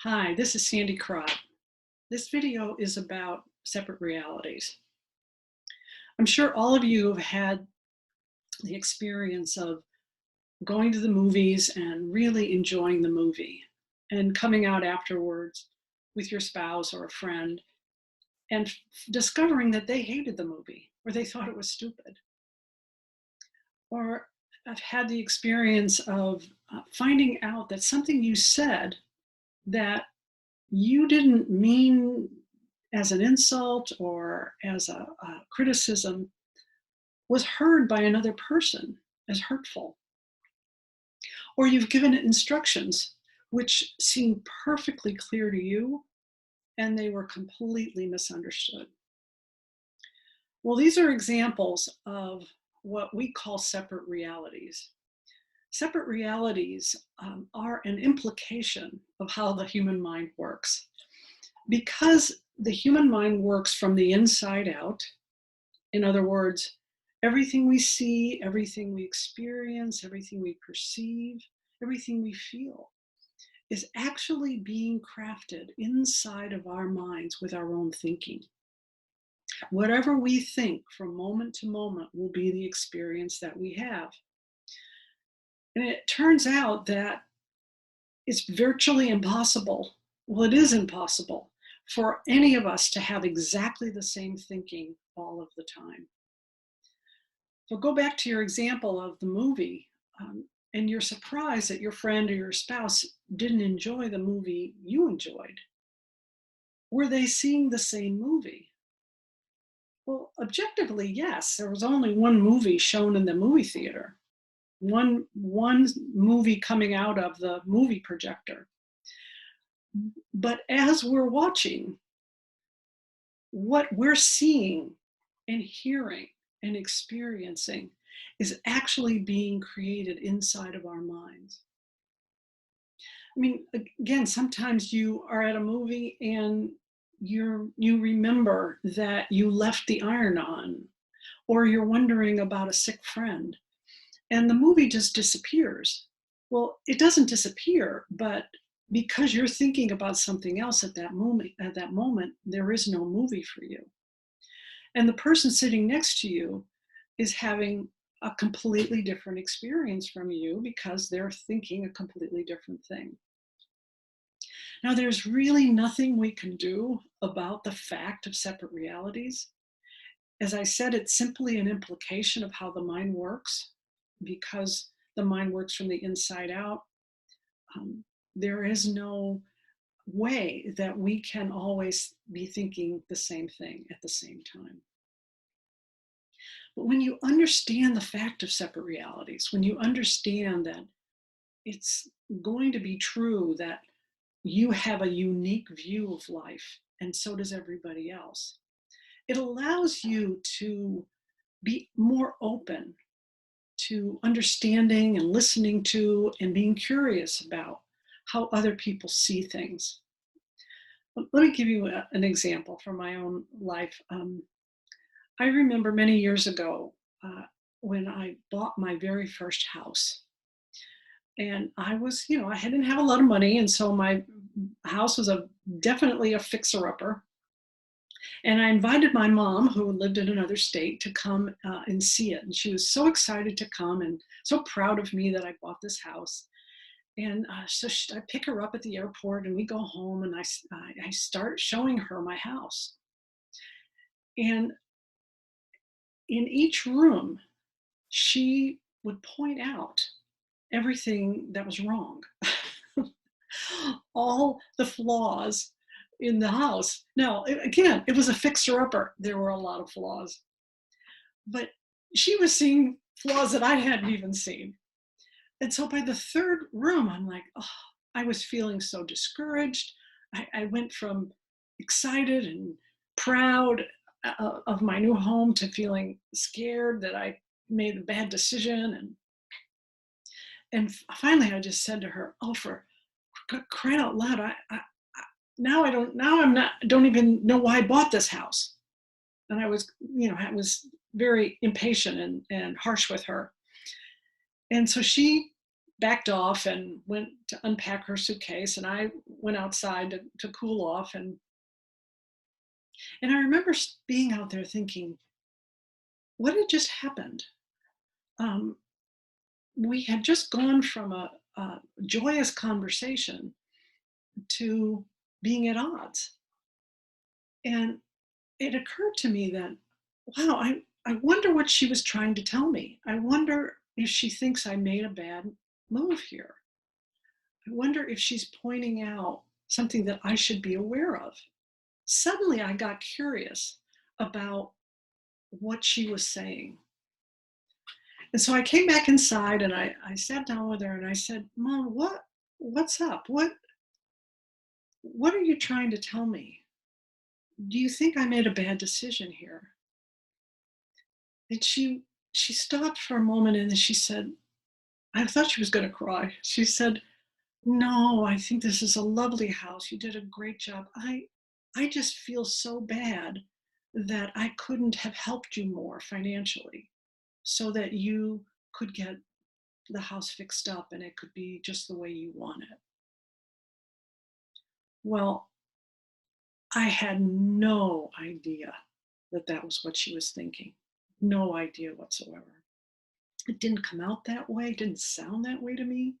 Hi, this is Sandy Krot. This video is about separate realities. I'm sure all of you have had the experience of going to the movies and really enjoying the movie and coming out afterwards with your spouse or a friend and discovering that they hated the movie or they thought it was stupid. Or I've had the experience of finding out that something you said that you didn't mean as an insult or as a criticism was heard by another person as hurtful. Or you've given it instructions which seem perfectly clear to you and they were completely misunderstood. Well, these are examples of what we call separate realities. Separate realities are an implication of how the human mind works. Because the human mind works from the inside out, in other words, everything we see, everything we experience, everything we perceive, everything we feel is actually being crafted inside of our minds with our own thinking. Whatever we think from moment to moment will be the experience that we have. And it turns out that it's virtually impossible. Well, it is impossible for any of us to have exactly the same thinking all of the time. So go back to your example of the movie, and you're surprised that your friend or your spouse didn't enjoy the movie you enjoyed. Were they seeing the same movie? Well, objectively, yes. There was only one movie shown in the movie theater, one movie coming out of the movie projector. But as we're watching, what we're seeing and hearing and experiencing is actually being created inside of our minds. I mean, again, sometimes you are at a movie and you remember that you left the iron on, or you're wondering about a sick friend, and the movie just disappears. Well, it doesn't disappear, but because you're thinking about something else at that moment, there is no movie for you. And the person sitting next to you is having a completely different experience from you because they're thinking a completely different thing. Now, there's really nothing we can do about the fact of separate realities. As I said, it's simply an implication of how the mind works. Because the mind works from the inside out, there is no way that we can always be thinking the same thing at the same time. But when you understand the fact of separate realities, when you understand that it's going to be true that you have a unique view of life and so does everybody else, it allows you to be more open to understanding and listening to and being curious about how other people see things. Let me give you an example from my own life. I remember many years ago when I bought my very first house. And I was, I didn't have a lot of money. And so my house was definitely a fixer-upper. And I invited my mom, who lived in another state, to come and see it. And she was so excited to come and so proud of me that I bought this house. And so I pick her up at the airport and we go home and I start showing her my house. And in each room, she would point out everything that was wrong, all the flaws in the house. Now, again, it was a fixer-upper. There were a lot of flaws. But she was seeing flaws that I hadn't even seen. And so by the third room, I'm like, oh, I was feeling so discouraged. I went from excited and proud of my new home to feeling scared that I made a bad decision. And finally, I just said to her, "Oh, for crying out loud! Now I don't. Now I'm not. Don't even know why I bought this house." And I was, I was very impatient and harsh with her. And so she backed off and went to unpack her suitcase, and I went outside to cool off. And I remember being out there thinking, what had just happened? Um, we had just gone from a joyous conversation to being at odds. And it occurred to me that, wow, I wonder what she was trying to tell me. I wonder if she thinks I made a bad move here. I wonder if she's pointing out something that I should be aware of. Suddenly, I got curious about what she was saying. And so I came back inside and I sat down with her and I said, Mom, what's up? What are you trying to tell me? Do you think I made a bad decision here? And she stopped for a moment and then she said, I thought she was going to cry. She said, no, I think this is a lovely house. You did a great job. I just feel so bad that I couldn't have helped you more financially so that you could get the house fixed up and it could be just the way you want it. Well, I had no idea that that was what she was thinking. No idea whatsoever. It didn't come out that way, it didn't sound that way to me,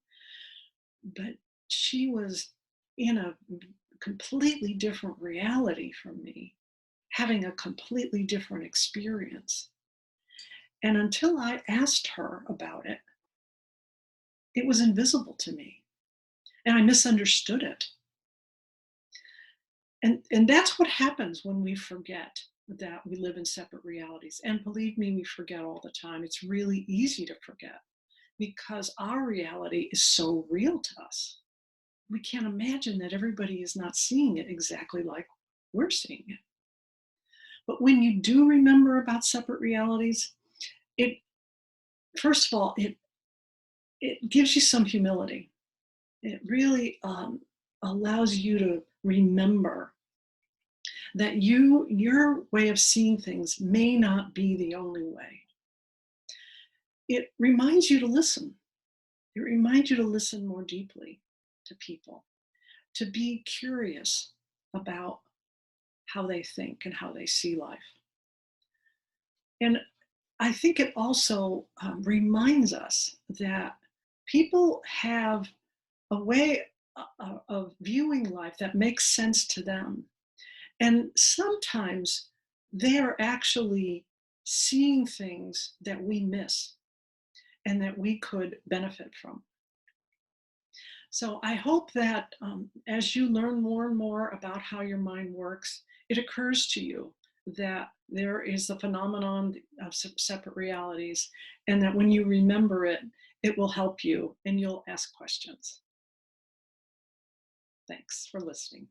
but she was in a completely different reality from me, having a completely different experience. And until I asked her about it, it was invisible to me and I misunderstood it. And that's what happens when we forget that we live in separate realities. And believe me, we forget all the time. It's really easy to forget because our reality is so real to us. We can't imagine that everybody is not seeing it exactly like we're seeing it. But when you do remember about separate realities, it first of all, it gives you some humility. It really allows you to remember that your way of seeing things may not be the only way. It reminds you to listen. It reminds you to listen more deeply to people, to be curious about how they think and how they see life. And I think it also reminds us that people have a way of viewing life that makes sense to them. And sometimes they are actually seeing things that we miss and that we could benefit from. So I hope that as you learn more and more about how your mind works, it occurs to you that there is the phenomenon of separate realities, and that when you remember it, it will help you and you'll ask questions. Thanks for listening.